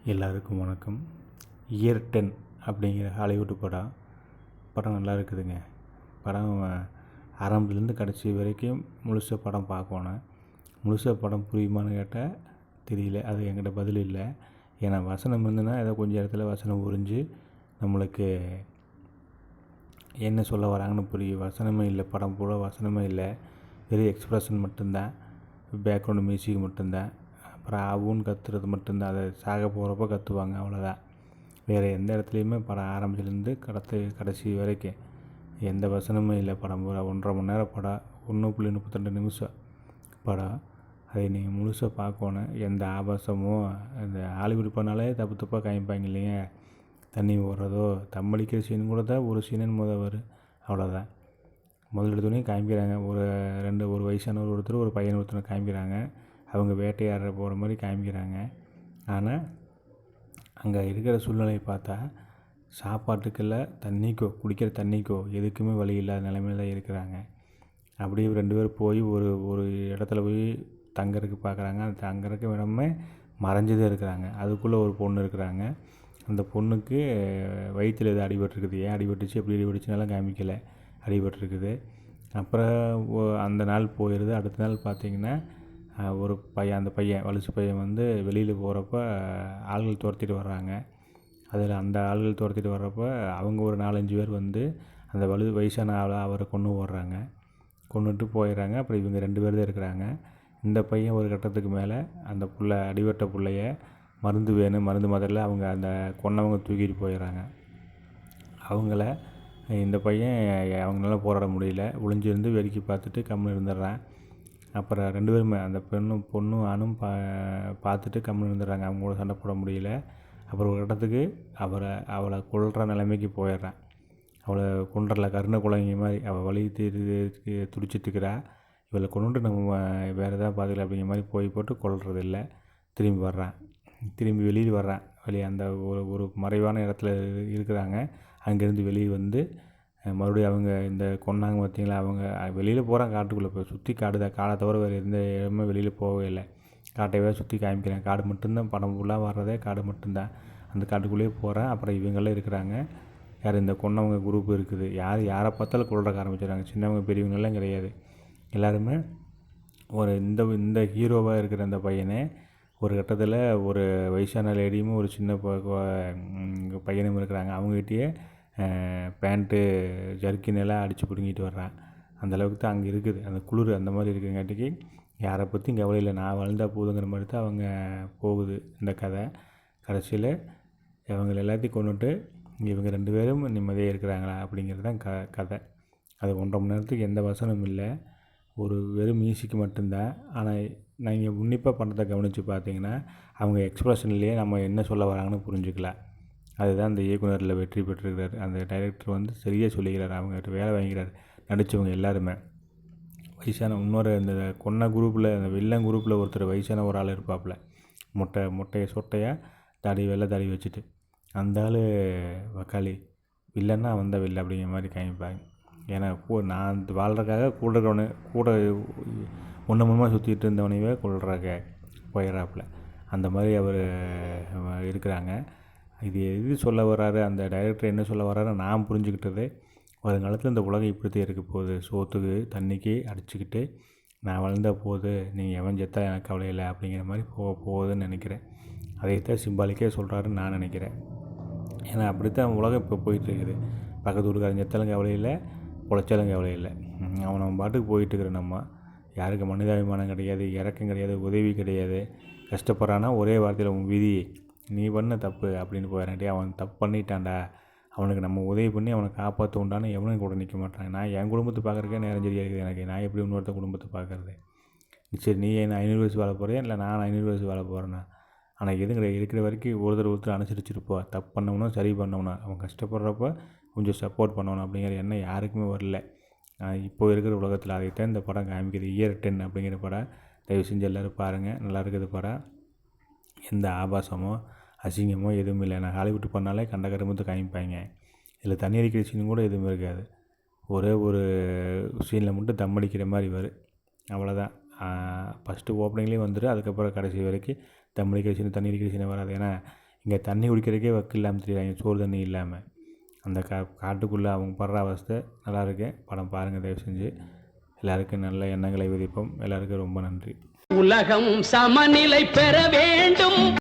எல்லாருக்கும் வணக்கம். இயர் 10 அப்படிங்கிற ஹாலிவுட் படம் நல்லா இருக்குதுங்க. படம் ஆரம்பத்துலேருந்து கடைசி வரைக்கும் முழுசாக படம் பார்க்கணும். முழுசாக படம் புரியுமான்னு கேட்டால் தெரியல. அது என்கிட்ட பதில் இல்லை. ஏன்னா வசனம் இருந்துன்னா ஏதோ கொஞ்சம் இடத்துல வசனம் புரிஞ்சு நம்மளுக்கு என்ன சொல்ல வராங்கன்னு புரியும். வசனமே இல்லை, படம் பூரா வசனமே இல்லை, வெறும் எக்ஸ்ப்ரெஷன் மட்டும்தான், பேக்ரவுண்டு மியூசிக் மட்டும்தான், அப்புறம் ஆவுன்னு கத்துறது மட்டும்தான். அதை சாக போகிறப்ப கத்துவாங்க, அவ்வளோதான். வேறு எந்த இடத்துலையுமே படம் ஆரம்பத்துலேருந்து கடைசி வரைக்கும் எந்த வசனமும் இல்லை. படம் பூரா 1.5 மணி நேரம் படம், 1.32 நிமிஷம் படம். அதை நீங்கள் முழுசாக பார்க்கணும். எந்த ஆபாசமும் இந்த ஹாலிவுட் பண்ணாலே தப்பு தப்பாக காமிப்பாங்க இல்லைங்க. தண்ணி ஓடுறதோ தம்மடிக்கிற சீன் கூட தான் ஒரு சீனுன்னு வரும், அவ்வளோதான். முதல் எடுத்தோடனே காமிக்கிறாங்க ஒரு வயசானவர் ஒருத்தர் ஒரு பையன் ஒருத்தர் காமிக்கிறாங்க. அவங்க வேட்டையாடுற போகிற மாதிரி காமிக்கிறாங்க. ஆனால் அங்கே இருக்கிற சூழ்நிலையை பார்த்தா சாப்பாட்டுக்கல்ல தண்ணிக்கோ குடிக்கிற தண்ணிக்கோ எதுக்குமே வழி இல்லாத நிலைமையில் தான் இருக்கிறாங்க. அப்படியே 2 பேர் போய் ஒரு இடத்துல போய் தங்கறதுக்கு பார்க்குறாங்க. அந்த தங்கறதுக்கு இடமே மறைஞ்சதே இருக்கிறாங்க. அதுக்குள்ளே ஒரு பொண்ணு இருக்கிறாங்க. அந்த பொண்ணுக்கு வயிற்றில் எது அடிபட்டுருக்குது. ஏன் அடிபட்டுச்சு, எப்படி அடிபட்டுச்சுனாலும் காமிக்கலை, அடிபட்டுருக்குது. அப்புறம் அந்த நாள் போயிடுது. அடுத்த நாள் பார்த்திங்கன்னா ஒரு பையன், அந்த பையன் வலுசு பையன் வெளியில் போகிறப்ப ஆள்கள் துரத்திட்டு வர்றாங்க. அதில் அந்த ஆள்கள் துரத்திட்டு வர்றப்போ அவங்க ஒரு 4-5 பேர் அந்த வயசான ஆளை அவரை கொன்னுட்டு போயிடுறாங்க. அப்புறம் இவங்க 2 பேர் தான் இருக்கிறாங்க. இந்த பையன் ஒரு கட்டத்துக்கு மேலே அந்த அடிபட்ட பிள்ளைய மருந்து வேணும், மருந்து முதல்ல அவங்க அந்த கொன்னவங்க தூக்கிட்டு போயிடுறாங்க. அவங்கள இந்த பையன் அவங்களால போராட முடியல, ஒளிஞ்சிருந்து வேடிக்கை பார்த்துட்டு கம்முன்னு இருந்துடுறான். அப்புறம் 2 பேருமே அந்த பொண்ணும் ஆணும் பார்த்துட்டு கம்முன்னு இருந்துடுறாங்க. அவங்க கூட சண்டை போட முடியல. அப்புறம் ஒரு கட்டத்துக்கு அவளை கொல்கிற நிலைமைக்கு போயிடுறான். அவளை கொன்றல, கருணை குழந்தைங்க மாதிரி அவள் வலி துடிச்சிட்ருக்கிறா. இவளை கொண்டுட்டு நம்ம வேறு எதாவது பார்த்துக்கலாம் அப்படிங்கிற மாதிரி போட்டு கொல்றதில்ல. திரும்பி வெளியில் வர்றான். வெளியே அந்த ஒரு மறைவான இடத்துல இருக்கிறாங்க. அங்கேருந்து வெளியே மறுபடியும் அவங்க இந்த கொன்னாங்க பார்த்திங்களா, அவங்க வெளியில் போகிறான். காட்டுக்குள்ளே போய் சுற்றி காடு தான், காடை தவிர வேறு எந்த இடமே வெளியில் போகவே இல்லை. காட்டையே சுற்றி காமிக்கிறேன். காடு மட்டும்தான், படம் ஃபுல்லாக வர்றதே காடு மட்டும்தான். அந்த காட்டுக்குள்ளேயே போகிறேன். அப்புறம் இவங்களாம் இருக்கிறாங்க. யார், இந்த கொன்னவங்க குரூப் இருக்குது. யாரை பார்த்தாலும் கொல்றக்க ஆரம்பிச்சிடுறாங்க. சின்னவங்க பெரியவங்கெல்லாம் கிடையாது. எல்லாருமே இந்த ஹீரோவாக இருக்கிற அந்த பையனே ஒரு கட்டத்தில் ஒரு வயசான லேடியும் ஒரு சின்ன பையனும் இருக்கிறாங்க. அவங்ககிட்டயே பேண்ட்டு ஜர்க்கின் எல்லாம் அடித்து பிடுங்கிட்டு வர்றான். அந்தளவுக்கு தான் அங்கே இருக்குது. அந்த குளிர் அந்த மாதிரி இருக்குங்காட்டிக்கு யாரை பற்றியும் கவலை இல்லை, நான் வாழ்ந்தால் போதுங்கிற மாதிரி தான் அவங்க போகுது இந்த கதை. கடைசியில் இவங்க எல்லாத்தையும் கொண்டுட்டு இவங்க 2 பேரும் நிம்மதியாக இருக்கிறாங்களா அப்படிங்கிறது தான் கதை. அது 1.5 மணி நேரத்துக்கு எந்த வசனமும் இல்லை, ஒரு வெறும் மியூசிக் மட்டும்தான். ஆனால் நீங்கள் உன்னிப்பாக படத்தை கவனித்து பார்த்தீங்கன்னா அவங்க எக்ஸ்ப்ரெஷன்லேயே நம்ம என்ன சொல்ல வராங்கன்னு புரிஞ்சுக்கலாம். அதுதான் அந்த இயக்குனரில் வெற்றி பெற்றிருக்கிறார். அந்த டைரக்டர் சரியாக சொல்லிக்கிறார். அவங்ககிட்ட வேலை வாங்கிக்கிறார். நடித்தவங்க எல்லாருமே வயசான இன்னொரு இந்த கொன்ன குரூப்பில், அந்த வில்லன் குரூப்பில் ஒருத்தர் வயசான ஒரு ஆள் இருப்பாப்புல, மொட்டையை சொட்டையாக வெள்ளை தாடி வச்சுட்டு, அந்த ஆள் வக்காளி வில்லன்னா வந்தால் வில்லை அப்படிங்கிற மாதிரி காமிப்பாங்க. ஏன்னா நான் வாழ்கிறக்காக கூட ஒன்று மூலமாக சுற்றிட்டு இருந்தவனையே கொள்றக்க போயிடறாப்புல. அந்த மாதிரி அவர் இருக்கிறாங்க. இது சொல்ல வர்றாரு அந்த டைரக்டர், என்ன சொல்ல வர்றாரு நான் புரிஞ்சுக்கிட்டது, வருங்காலத்தில் இந்த உலகம் இப்படித்தான் இருக்க போகுது. சோத்துக்கு தண்ணிக்கு அடிச்சுக்கிட்டு நான் வளர்ந்தால் போகுது, நீங்கள் எவன் செத்தா எனக்கு கவலை இல்லை அப்படிங்கிற மாதிரி போகுதுன்னு நினைக்கிறேன். அதைத்தான் சிம்பாலிக்காக சொல்கிறாருன்னு நான் நினைக்கிறேன். ஏன்னா அப்படித்தான் உலகம் இப்போ போயிட்டுருக்குது. பக்கத்து வீட்டுக்காரன் செத்தாலும் கவலை இல்லை, உழைச்சாலும் கவலை இல்லை. அவன் பாட்டுக்கு போயிட்டுருக்குற நம்ம யாருக்கு மனிதாபிமானம் கிடையாது, இறக்கம் கிடையாது, உதவி கிடையாது. கஷ்டப்படுறான்னா ஒரே வார்த்தையில் உன் விதி, நீ பண்ண தப்பு அப்படின்னு போயிடறான்டே. அவன் தப்பு பண்ணிட்டான்டா, அவனுக்கு நம்ம உதவி பண்ணி அவனை காப்பாற்ற உண்டான எவனும் கூட நிற்க மாட்டாங்க. நான் என் குடும்பத்தை பார்க்குறக்கே நேரம் சரியாக இருக்குது எனக்கு. நான் எப்படி இன்னொருத்த குடும்பத்தை பார்க்குறது? சரி, நீ என்ன 500 வயசு வாழ போகிறேன், இல்லை நான் 500 வயசு வாழ போகிறேன்னா? ஆனால் எதுவும் இருக்கிற வரைக்கும் ஒருத்தர் அனுசரிச்சிருப்போம். தப்பு பண்ணவனும் சரி பண்ணவனும், அவன் கஷ்டப்படுறப்ப கொஞ்சம் சப்போர்ட் பண்ணணும் அப்படிங்கிற எண்ணம் யாருக்குமே வரல இப்போ இருக்கிற உலகத்தில். அதைத்தான் இந்த படம் காமிக்குது. இயர் 10 அப்படிங்கிற படம் தயவு செஞ்சு எல்லோரும் பாருங்கள். நல்லா இருக்குது படம். எந்த ஆபாசமோ அசிங்கமோ எதுவும் இல்லை. நான் ஹாலிவுட் பண்ணாலே கண்ட கருமத்தை காமிப்பாங்க. இதில் தண்ணி அடிக்கிற சீன் கூட எதுவுமே இருக்காது. ஒரே ஒரு சீனில் மட்டும் தம் அடிக்கிற மாதிரி வரும், அவ்வளோதான். ஃபஸ்ட்டு ஓப்பனிங்லேயே வந்துடும். அதுக்கப்புறம் கடைசி வரைக்கும் தம் அடிக்கிற சீன், தண்ணி அடிக்கிற சீனை வராது. ஏன்னா இங்கே தண்ணி குடிக்கிறதுக்கே வக்கு இல்லாமல் தெரியுறாங்க, சோறு தண்ணி இல்லாமல். அந்த காட்டுக்குள்ளே அவங்க படுற அவஸ்தை நல்லாயிருக்கு. படம் பாருங்கள் தயவு செஞ்சு. எல்லாருக்கும் நல்ல எண்ணங்களை விதிப்போம். எல்லாருக்கும் ரொம்ப நன்றி. உலகம் சமநிலை பெற வேண்டும்.